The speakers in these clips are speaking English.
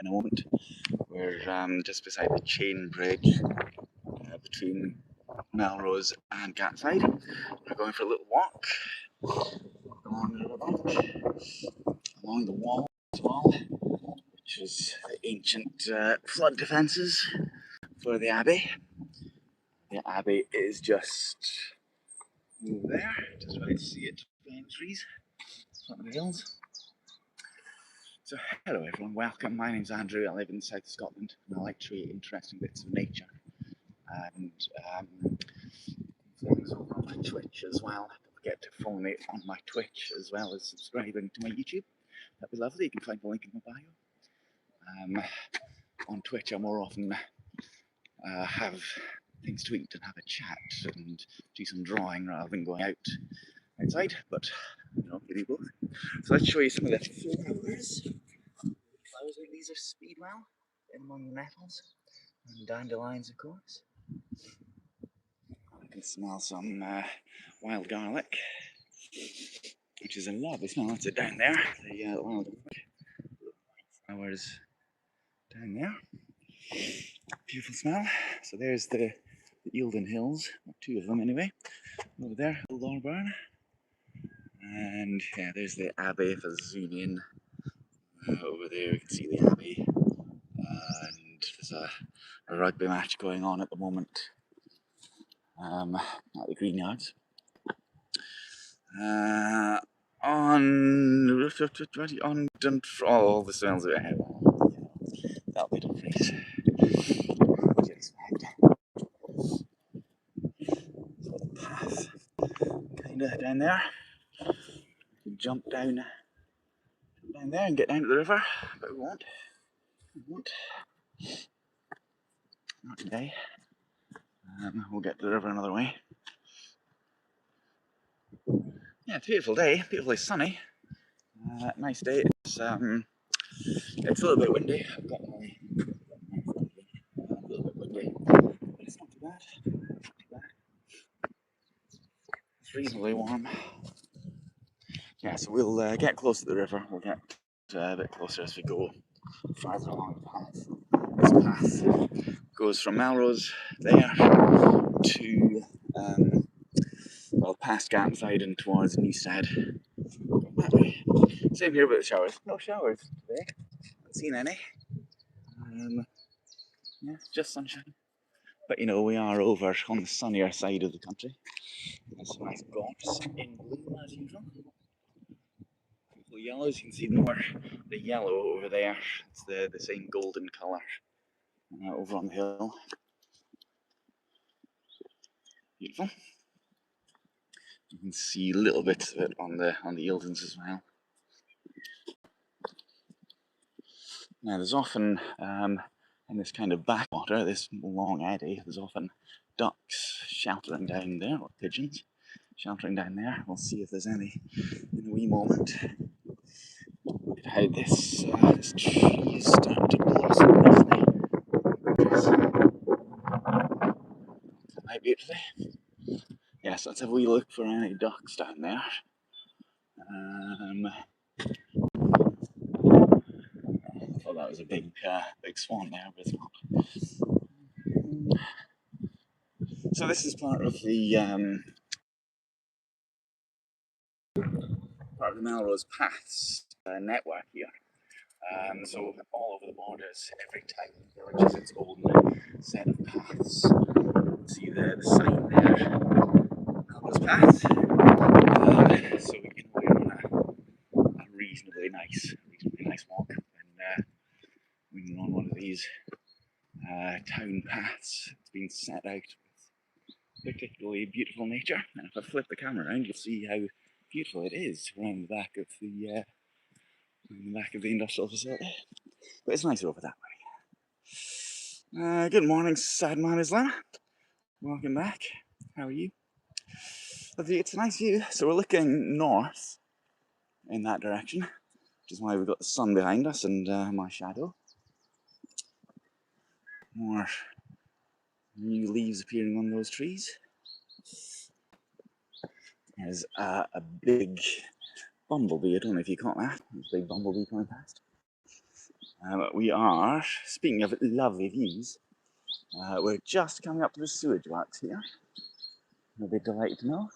in a moment. We're just beside the chain bridge between Melrose and Gatside. We're going for a little walk along the riverbank, along the wall as well, which is the ancient flood defences for the Abbey. The Abbey is just over there, just about to see it behind the trees, up the hills. So, hello everyone, welcome. My name's Andrew. I live in the south of Scotland and I like to create interesting bits of nature. And things over on my Twitch as well. Don't forget to follow me on my Twitch as well as subscribing to my YouTube. That'd be lovely. You can find the link in my bio. On Twitch, I more often have things to eat and have a chat and do some drawing rather than going outside. But you know, we do both. So let's show you some of the flowers. Flowers like these are speedwell in among the nettles and dandelions, of course. I can smell some wild garlic, which is a lovely smell. That's it down there. The wild flowers down there. Beautiful smell. So there's the Eildon Hills, two of them anyway. Over there, Lorburn. And yeah, there's the Abbey. If I zoom in over there, you can see the Abbey. And there's a rugby match going on at the moment at the Green Yards. On all the smells of it. That'll be different. What do you expect? So the path kinda down there. You can jump down there and get down to the river, but we won't. Not today. We'll get to the river another way. Yeah, it's a beautiful day, beautifully sunny. Nice day. It's a little bit windy. I've got my a little bit windy, but it's not too bad. It's reasonably warm. Yeah, so we'll get close to the river. We'll get a bit closer as we go farther along the path. This path goes from Melrose there to well, past Gatside and towards Newstead. That way. Same here with the showers. No showers today. Haven't seen any. Yeah, just sunshine. But you know, we are over on the sunnier side of the country. There's some nice gops in bloom as usual. Beautiful yellows. You can see more the yellow over there. It's the same golden colour over on the hill. Beautiful. You can see little bits of it on the Eildons as well. Now there's often in this kind of backwater, this long eddy, there's often ducks sheltering down there, or pigeons sheltering down there. We'll see if there's any in a wee moment. Look at how this tree is starting to blossom nicely. Quite beautifully. Yes, let's have a wee look for any ducks down there. I thought that was a big swan there, but it's not. So this is part of the Melrose Paths network here. So all over the borders, every town village has its own set of paths. You can see the sign there, Melrose Path. So we're on a reasonably nice walk when we're on one of these town paths. It's been set out with particularly beautiful nature. And if I flip the camera around, you'll see how beautiful it is around the back of the industrial facility. But it's nicer over that way. Good morning, sad man Islam. Welcome back. How are you? It's a nice view. So we're looking north in that direction, which is why we've got the sun behind us and my shadow. More new leaves appearing on those trees. There's a big bumblebee. I don't know if you caught that. There's a big bumblebee coming past. We are, speaking of lovely views, we're just coming up to the sewage works here. You'll be delighted to know.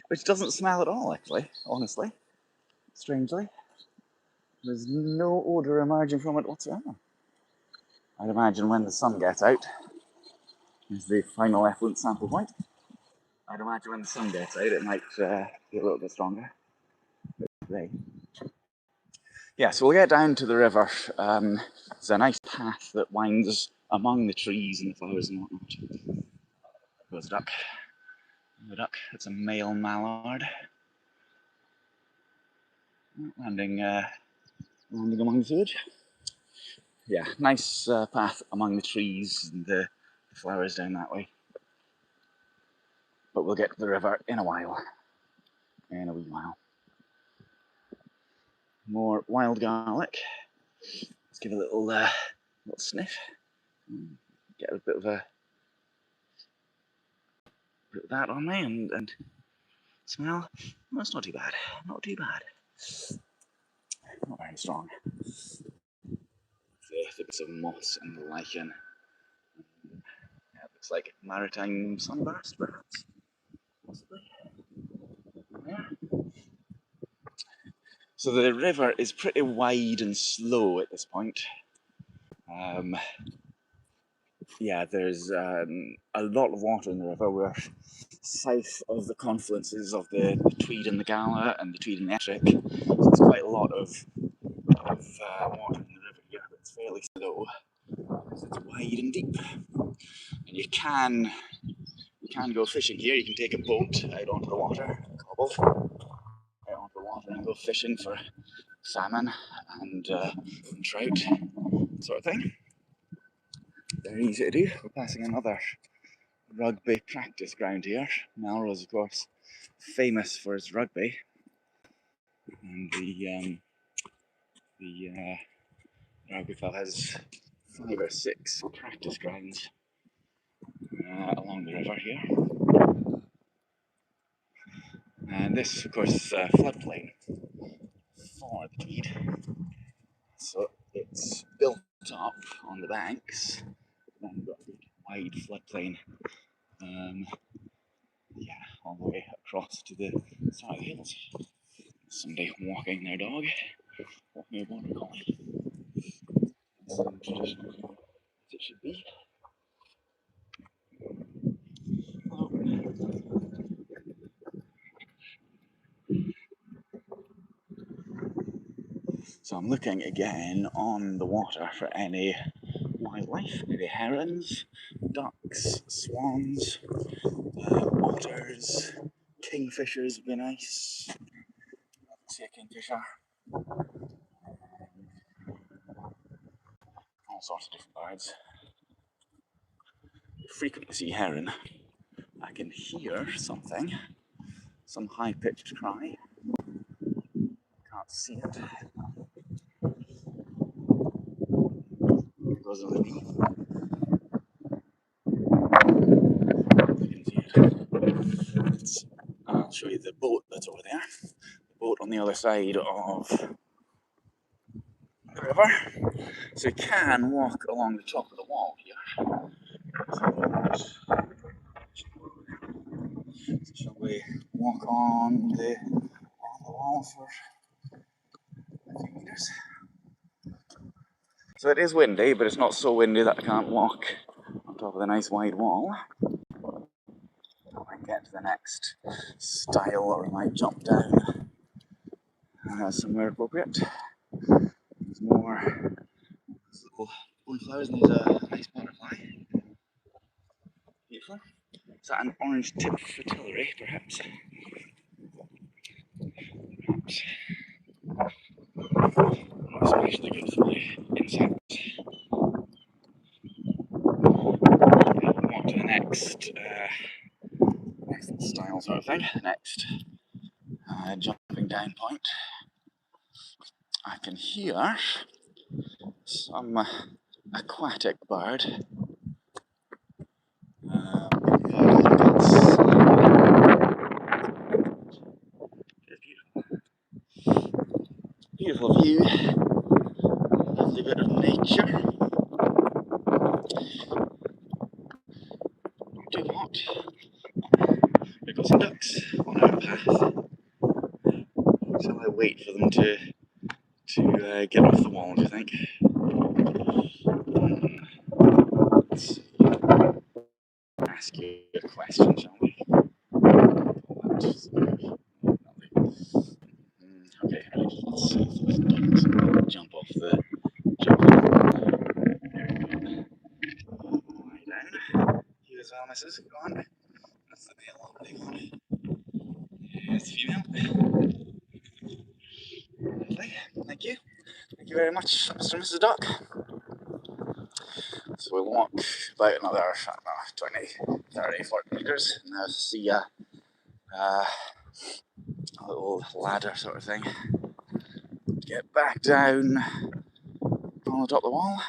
Which doesn't smell at all, actually, honestly. Strangely. There's no odour emerging from it whatsoever. I'd imagine when the sun gets out, is the final effluent sample point. I'd imagine when the sun gets out, it might be a little bit stronger. Today. Yeah, so we'll get down to the river. There's a nice path that winds among the trees and the flowers and whatnot. Goes duck. The duck, it's a male mallard. Landing among the sewage. Yeah, nice path among the trees and the flowers down that way. But we'll get to the river in a while. In a wee while. More wild garlic. Let's give a little sniff. Get a bit of that on me and smell. Well, that's not too bad. Not too bad. Not very strong. The bits of moss and lichen. Yeah, it looks like maritime sunburst, perhaps. Possibly. Yeah. So the river is pretty wide and slow at this point. Yeah, there's a lot of water in the river. We're south of the confluences of the Tweed and the Gala and the Tweed and the Ettrick. So there's quite a lot of water in the river here, but it's fairly slow because it's wide and deep. And you can go fishing here. You can take a boat out onto the water, cobbled out onto the water, and go fishing for salmon and trout, sort of thing. Very easy to do. We're passing another rugby practice ground here. Melrose, of course, famous for its rugby, and the rugby club has 5 or 6 practice grounds along the river here. And this, of course, is a floodplain for the Tweed. So it's built up on the banks, and then you've got a big wide floodplain, yeah, all the way across to the side of the hills. Somebody walking their dog, walking a border collie. Some traditional as it should be. Oh. So I'm looking again on the water for any wildlife, maybe herons, ducks, swans, otters, kingfishers would be nice. I see a kingfisher. All sorts of different birds. You frequently see heron. I can hear something, some high-pitched cry. Can't see it. It goes underneath. I'll show you the boat that's over there. The boat on the other side of the river. So you can walk along the top of the wall here. So shall we walk on the wall for a few meters? So it is windy, but it's not so windy that I can't walk on top of the nice wide wall. I might get to the next stile, or I might jump down somewhere appropriate. There's more little flowers, and there's a nice butterfly. Beautiful. Is that an orange tip fritillary, perhaps? Perhaps. Not especially good for the insects. On to the next style sort of thing. Next jumping down point. I can hear some aquatic bird. Beautiful view. lovely bit of nature. Do what? We've got some ducks on our path, so I wait for them to get off the wall, do you think? Let's see. Ask you a question, shall we? Okay, let's see if we can jump off the lie down. You as well, missus. Go on. That's the male one. Big one. Yes, female. Lovely. Thank you. Thank you very much, Mr. and Mrs. Duck. So we'll walk about another, I don't know, 20, 30, 40 metres, and now see a little ladder sort of thing. Get back down on the top of the wall.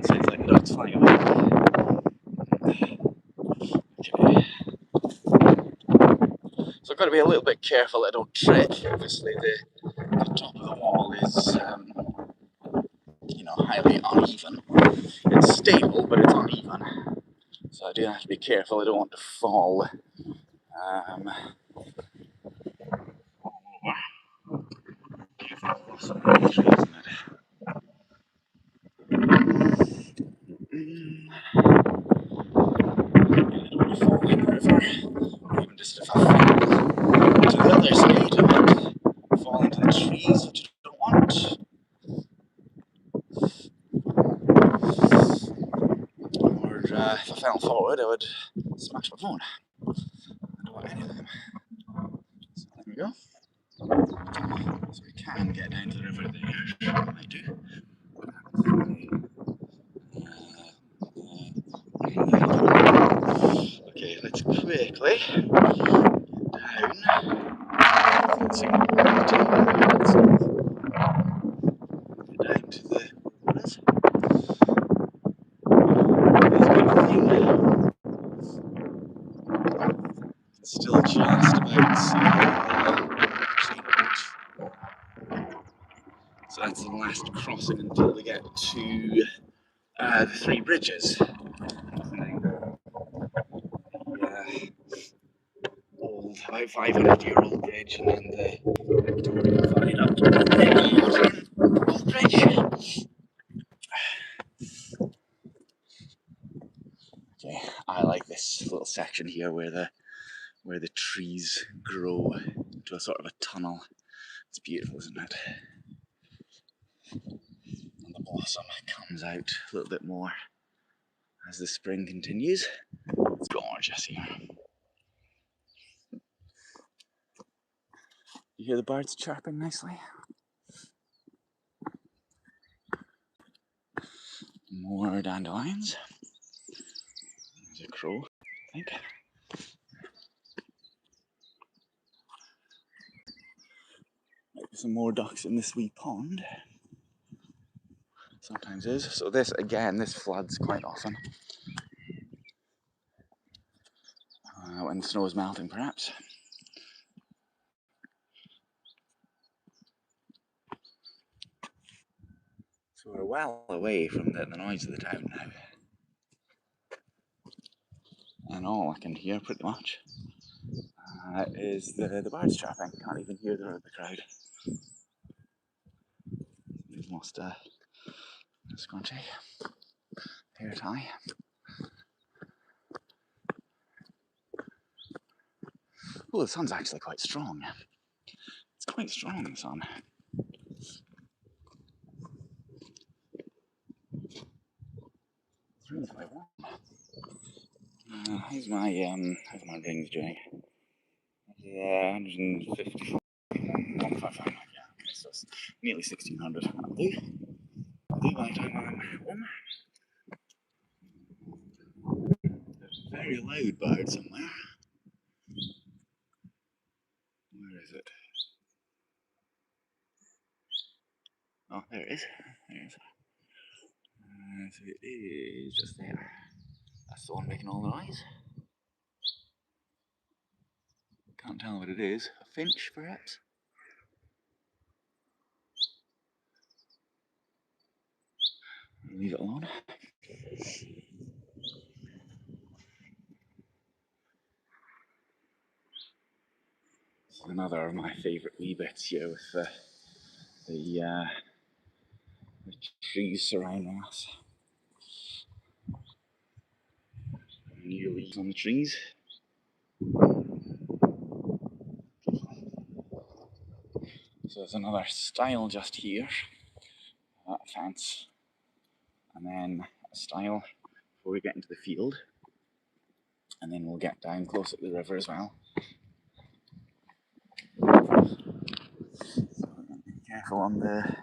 Sounds like ducks flying away. Okay. So I've got to be a little bit careful I don't trip. Obviously the top of the wall is highly uneven. It's stable, but it's uneven. So I do have to be careful I don't want to fall. Fall in the river, even just if I fall to the other side, I might fall into the trees, which I don't want. Or if I fell forward, I would smash my phone. I don't want any of them. So there we go. So we can get down to the river there. I might do. Okay, let's quickly get down. Fencing water. Get down to the waters. Still just about so that's the last crossing until we get to the three bridges. Old, about 500-year-old bridge, and then the Victorian viaduct, and then the modern old bridge. Okay, I like this little section here where the trees grow into a sort of a tunnel. It's beautiful, isn't it? And the blossom comes out a little bit more as the spring continues. It's gorgeous here. You hear the birds chirping nicely? More dandelions. There's a crow, I think. Might be some more ducks in this wee pond. Sometimes is. So this floods quite often. When the snow is melting, perhaps. So we're well away from the noise of the town now. And all I can hear pretty much is the birds chirping. Can't even hear the crowd. We've lost a scrunchy hair tie. Oh, the sun's actually quite strong. It's quite strong, the sun. It's really quite warm. How's my rings doing? Yeah, 150. 155. Yeah, okay, so it's nearly 1600. That'll do. I'll do by the time I'm home. There's a very loud bird somewhere. Where is it? Oh, there it is. There it is. So it is just there. That's the one making all the noise. Can't tell what it is. A finch, perhaps? leave it alone. Another of my favourite wee bits here with the trees surrounding us. New leaves on the trees. So there's another stile just here, a fence, and then a stile before we get into the field, and then we'll get down close at the river as well. So be careful on the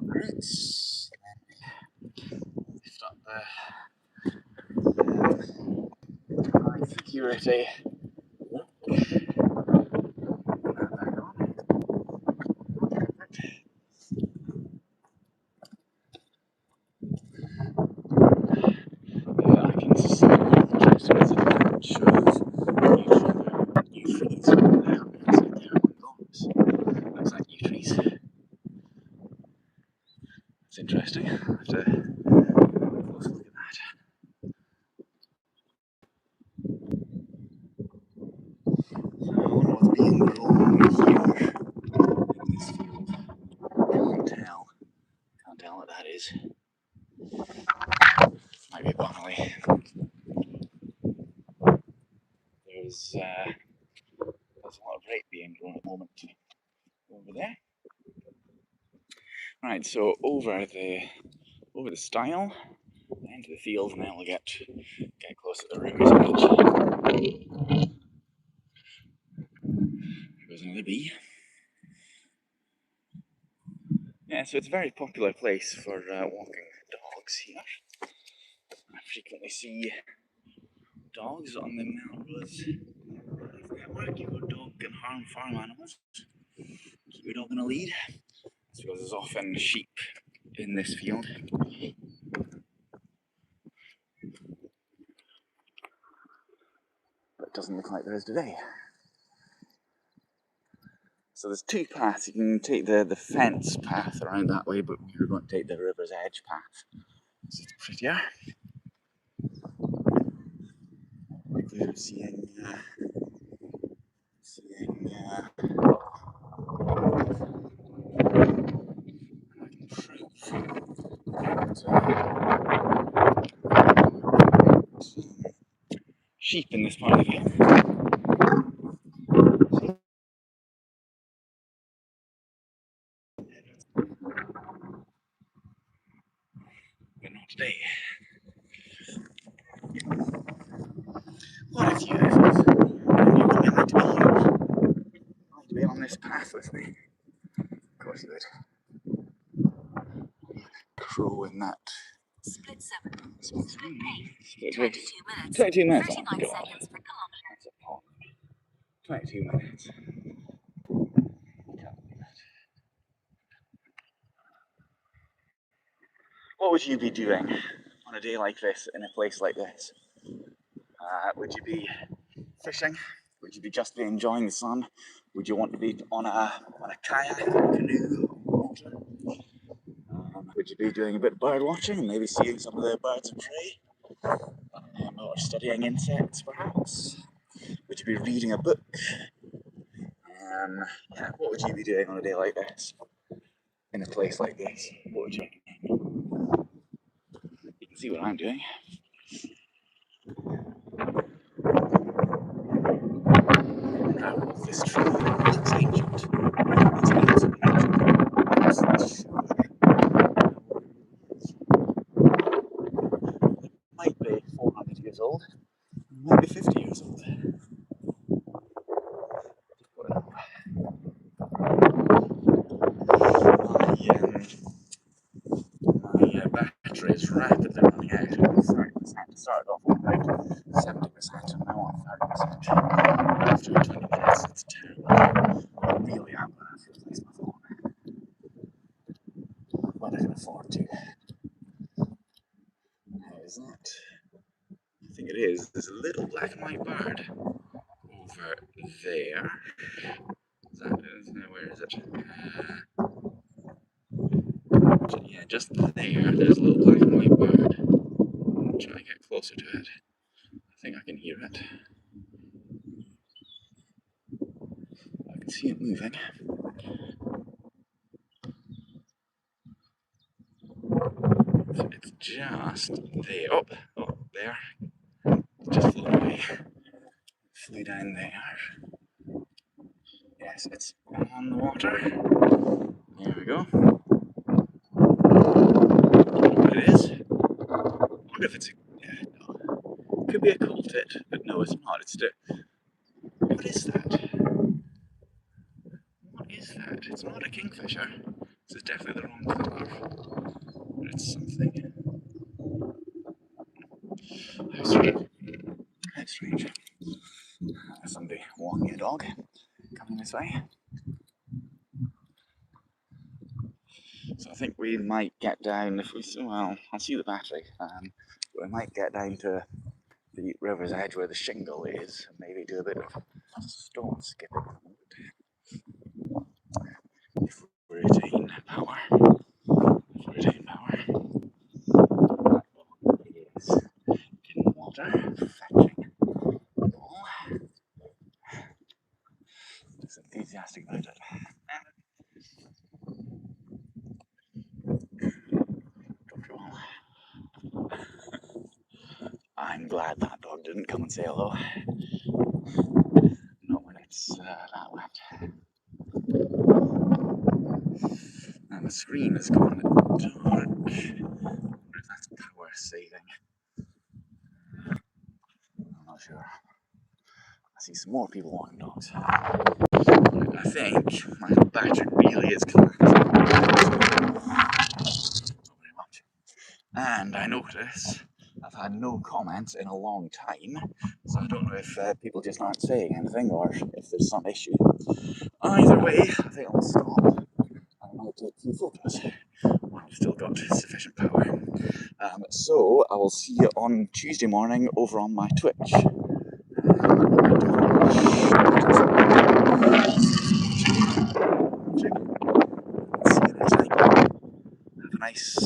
roots, and then lift up the high security. It's interesting. I'll have to have a close look at that. So I wonder what's being grown here in this field. Can't tell what that is. Might be barley. There's a lot of rape being grown at the moment over there. Right, so over the stile, into the field, and then we'll get close to the riverside. There goes another bee. Yeah, so it's a very popular place for walking dogs here. I frequently see dogs on the Melrose network. Your dog can harm farm animals. Keep your dog in a lead. That's because there's often sheep in this field. But it doesn't look like there is today. So there's two paths. You can take the fence path around that way, but we're going to take the river's edge path. So it's prettier. Likely of seeing sheep in this part of the field. But not today. What if you like to be here? Like to be on this path with me? Of course you would. Crow in that. Split 7. Split 8. 22 minutes. 22 minutes. 39 seconds per kilometre. That's appalling. 22 minutes. What would you be doing on a day like this in a place like this? Would you be fishing? Would you be just be enjoying the sun? Would you want to be on a kayak, or canoe, or water? Would you be doing a bit of bird watching and maybe seeing some of the birds of prey? Or studying insects, perhaps? Would you be reading a book? Yeah, what would you be doing on a day like this? In a place like this? What would you recommend? You can see what I'm doing. This tree looks ancient. It's ancient. It might be 400 years old. It might be 50 years old. My battery is rapidly running out. It started off on about 70%, and now on 30%. After 20 minutes, it's terrible. I really am going to have to replace my phone. But I can afford to. How is that? I think it is. There's a little black and white bird over there. Where is it? Yeah, just there. there's a little black and white bird. I'm trying to get closer to it. I think I can hear it. I can see it moving. It's just there. Oh, there. Just flew away. Flew down there. Yes, it's on the water. There we go. It is. I wonder if it's no. Could be a coal tit, but no, it's not. It's what is that? What is that? It's not a kingfisher. This is definitely the wrong colour. But it's something. How strange. How strange. Somebody walking a dog coming this way. So I think we might get down, if we, well, I'll see the battery, we might get down to the river's edge where the shingle is, and maybe do a bit of stone skipping. If we retain power. If we retain power. It is in water, fetching the ball. Just enthusiastic about it. I'm glad that dog didn't come and say hello. Not when it's that wet. And the screen has gone dark. I wonder if that's power saving. I'm not sure. I see some more people walking dogs. I think my battery really is correct. Not very much. And I notice I've had no comments in a long time, so I don't know if people just aren't saying anything or if there's some issue. Either way, I think I'll stop. I might take a few photos. I've still got sufficient power. So I will see you on Tuesday morning over on my Twitch. See you next time. Have a nice